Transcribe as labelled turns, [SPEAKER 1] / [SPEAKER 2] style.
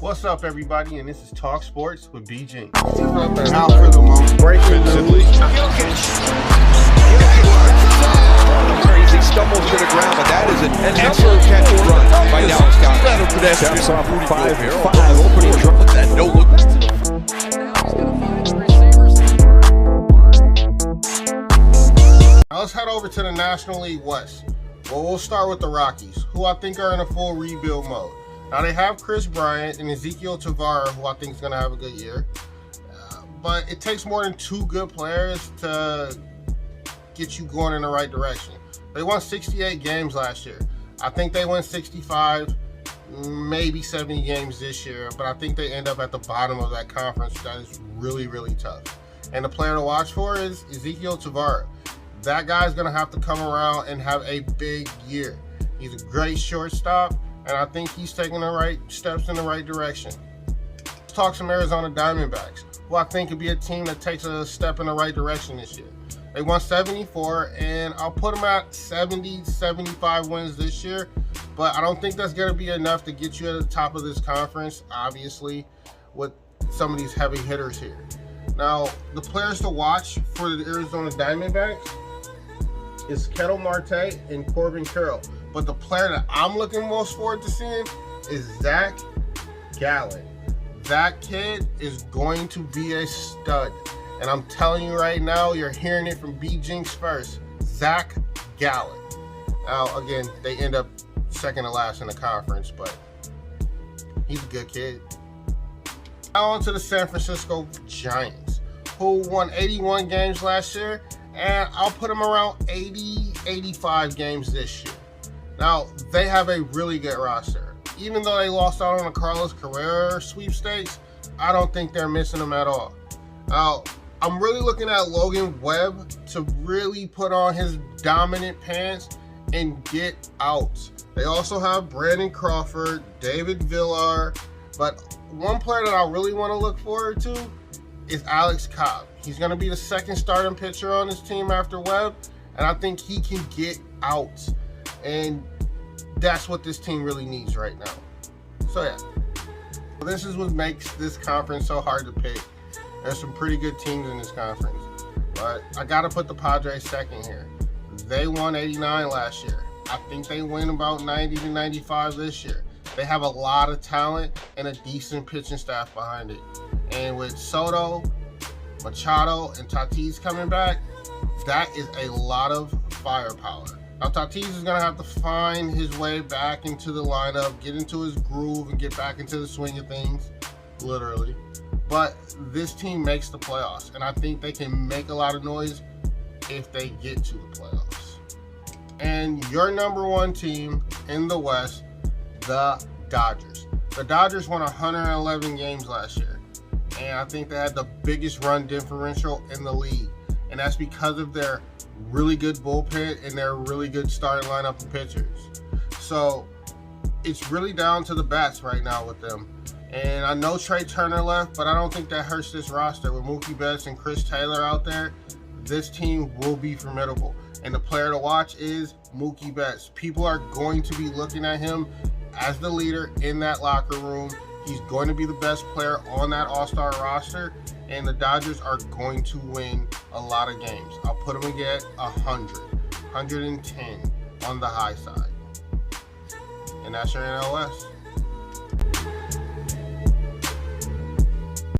[SPEAKER 1] What's up, everybody? And this is Talk Sports with Bjxnkz. Out for the moment. Breaking news.
[SPEAKER 2] Crazy stumbles to the ground, but that is an excellent catch and run by Dallas Scott.
[SPEAKER 3] Steps off 5-5 opening drive.
[SPEAKER 2] Look at that no look.
[SPEAKER 1] Now let's head over to the National League West. Well, we'll start with the Rockies, who I think are in a full rebuild mode. Now they have Chris Bryant and Ezequiel Tavara, who I think is going to have a good year. But it takes more than two good players to get you going in the right direction. They won 68 games last year. I think they win 65, maybe 70 games this year, but I think they end up at the bottom of that conference. That is really, really tough. And the player to watch for is Ezequiel Tavara. That guy's going to have to come around and have a big year. He's a great shortstop, and I think he's taking the right steps in the right direction. Let's talk some Arizona Diamondbacks, who I think could be a team that takes a step in the right direction this year. They won 74, and I'll put them at 70, 75 wins this year, but I don't think that's going to be enough to get you at the top of this conference, obviously, with some of these heavy hitters here. Now, the players to watch for the Arizona Diamondbacks is Ketel Marte and Corbin Carroll. But the player that I'm looking most forward to seeing is Zach Gallen. That kid is going to be a stud. And I'm telling you right now, you're hearing it from Bjxnkz first. Zach Gallen. Now, again, they end up second to last in the conference, but he's a good kid. Now on to the San Francisco Giants, who won 81 games last year, and I'll put them around 80, 85 games this year. Now, they have a really good roster. Even though they lost out on the Carlos Carrera sweepstakes, I don't think they're missing them at all. Now, I'm really looking at Logan Webb to really put on his dominant pants and get out. They also have Brandon Crawford, David Villar, but one player that I really want to look forward to is Alex Cobb. He's going to be the second starting pitcher on this team after Webb, and I think he can get out. And that's what this team really needs right now. So yeah, this is what makes this conference so hard to pick. There's some pretty good teams in this conference, but I got to put the Padres second here. They won 89 last year. I think they win about 90 to 95 this year. They have a lot of talent and a decent pitching staff behind it. And with Soto, Machado, and Tatis coming back, that is a lot of firepower. Now, Tatis is going to have to find his way back into the lineup, get into his groove, and get back into the swing of things, literally. But this team makes the playoffs, and I think they can make a lot of noise if they get to the playoffs. And your number one team in the West, the Dodgers. The Dodgers won 111 games last year, and I think they had the biggest run differential in the league, and that's because of their really good bullpen and their really good starting lineup of pitchers. So it's really down to the bats right now with them. And I know Trey Turner left, but I don't think that hurts this roster. With Mookie Betts and Chris Taylor out there, this team will be formidable. And the player to watch is Mookie Betts. People are going to be looking at him as the leader in that locker room. He's going to be the best player on that all-star roster, and the Dodgers are going to win a lot of games. I'll put them again 100, 110 on the high side. And that's your NL West.